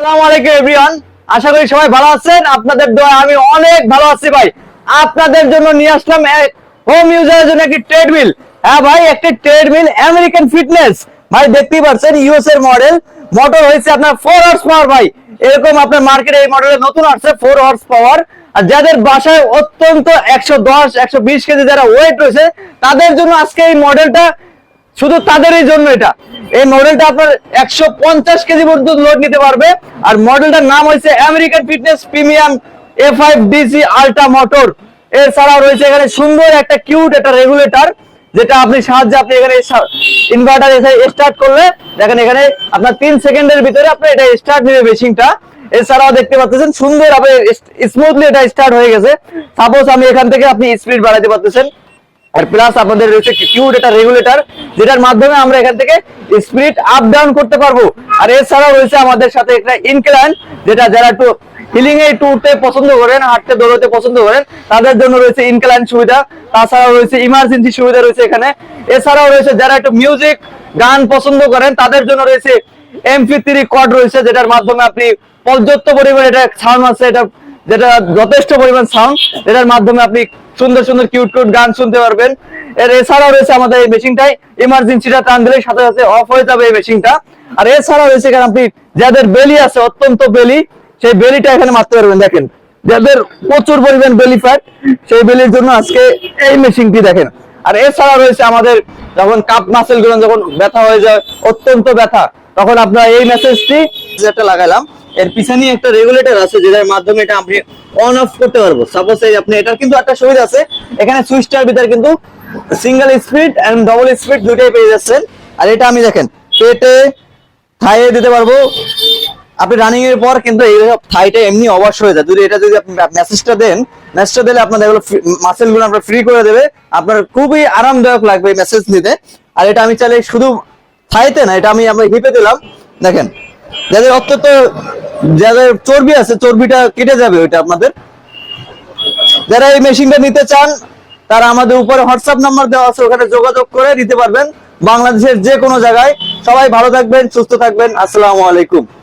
আসসালামু আলাইকুম এভরিওয়ান, আশা করি সবাই ভালো আছেন। আপনাদের দোয়ায় আমি অনেক ভালো আছি ভাই। আপনাদের জন্য নিয়ে আসলাম হোম ইউজারের জন্য একটি ট্রেডমিল। হ্যাঁ ভাই, একটি ট্রেডমিল আমেরিকান ফিটনেস। ভাই দেখতেই পাচ্ছেন ইউএস এর মডেল, মোটর হয়েছে আপনার 4 হর্স পাওয়ার। ভাই এরকম আপনার মার্কেটে এই মডেলের নতুন আসছে 4 হর্স পাওয়ার। আর যাদের বাসায় অত্যন্ত 110-120 কেজি যারা ওয়েট রয়েছে তাদের জন্য আজকে এই মডেলটা, শুধু তাদেরই জন্য এটা। এই মডেলটা আপনার 150 কেজি পর্যন্ত লোড নিতে পারবে। আর মডেলটার নাম হয়েছে American fitness premium A5DC ultra motor. এছাড়াও রয়েছে এখানে সুন্দর একটা কিউট একটা রেগুলেটর, যেটা আপনি সাহায্যে আপনি এখানে ইনভার্টার স্টার্ট করলে দেখেন এখানে আপনার 3 সেকেন্ডের ভিতরে আপনার এটা স্টার্ট নেবে মেশিনটা। এছাড়াও দেখতে পাচ্ছেন সুন্দর আপনি স্মুথলি এটা স্টার্ট হয়ে গেছে। সাপোজ আমি এখান থেকে আপনি স্পিড বাড়াতে পারতেছেন। আর প্লাস আপনাদের রয়েছে কিউট একটা রেগুলেটর, যেটার মাধ্যমে আমরা এখান থেকে স্পিড আপ ডাউন করতে পারবো। আর এছাড়াও রয়েছে আমাদের সাথে একটা ইনক্লাইন, যেটা যারা একটু হিলিং এ টুরতে পছন্দ করেন, হাঁটতে দৌড়তে পছন্দ করেন, তাদের জন্য রয়েছে ইনক্লাইন সুবিধা। তাছাড়াও রয়েছে ইমার্জেন্সি সুবিধা রয়েছে এখানে। এছাড়াও রয়েছে যারা একটু মিউজিক গান পছন্দ করেন তাদের জন্য রয়েছে MP3 কর্ড রয়েছে, যেটার মাধ্যমে আপনি পর্যাপ্ত পরিমাণে এটা সাউন্ড আছে, এটা যেটা যথেষ্ট পরিমাণ সাউন্ড, যেটার মাধ্যমে আপনি সুন্দর সুন্দর কিউট কিউট গান শুনতে পারবেন। এর এছাড়াও রয়েছে আমাদের এই মেশিনটাই ইমার্জেন্সিটা টান দিলে সাথে সাথে অফ হয়ে যাবে এই মেশিনটা। আর এছাড়াও রয়েছে এখানে আপনি যাদের বেলি আছে, অত্যন্ত বেলি, সেই বেলিটা এখানে মারতে পারবেন। দেখেন যাদের প্রচুর পরিমাণ বেলি ফ্যাট, সেই বেলির জন্য আজকে এই মেশিনটি দেখেন। আর এছাড়া রয়েছে আমাদের যখন কাপ মাসেল গুলো যখন ব্যথা হয়ে যায়, অত্যন্ত ব্যথা, তখন আপনার এই মেসেজটি যেটা লাগালাম, এর পিছনে একটা রেগুলেটর আছে যেটার মাধ্যমে এটা আপনি অন অফ করতে পারবো। সাপোজ এই আপনি এটার কিন্তু একটা সুবিধা আছে, এখানে সুইচটার ভিতরে কিন্তু single speed and double speed দুটাই পেয়ে যাচ্ছেন। আর এটা আমি দেখেন পেটে থাইয়ে দিতে পারবো। আপনি রানিং এর পর কিন্তু এই থাইটা এমনি অবশ হয়ে যায় যদি এটা যদি আপনি মেসেজটা দেন। মেসেজটা দিলে আপনাদের এগুলো মাসেল গুলো আপনার ফ্রি করে দেবে, আপনার খুবই আরামদায়ক লাগবে এই মেসেজ নিতে। আর এটা আমি চাইলে শুধু থাইতে না, এটা আমি আপনার হিপে দিলাম। দেখেন যাদের অত্যন্ত যাদের চর্বি আছে, চর্বিটা কেটে যাবে ওইটা আপনাদের। যারা এই মেশিনটা নিতে চান তারা আমাদের উপরে হোয়াটসঅ্যাপ নাম্বার দেওয়া আছে, ওখানে যোগাযোগ করে নিতে পারবেন বাংলাদেশের যে কোনো জায়গায়। সবাই ভালো থাকবেন, সুস্থ থাকবেন। আসসালামু আলাইকুম।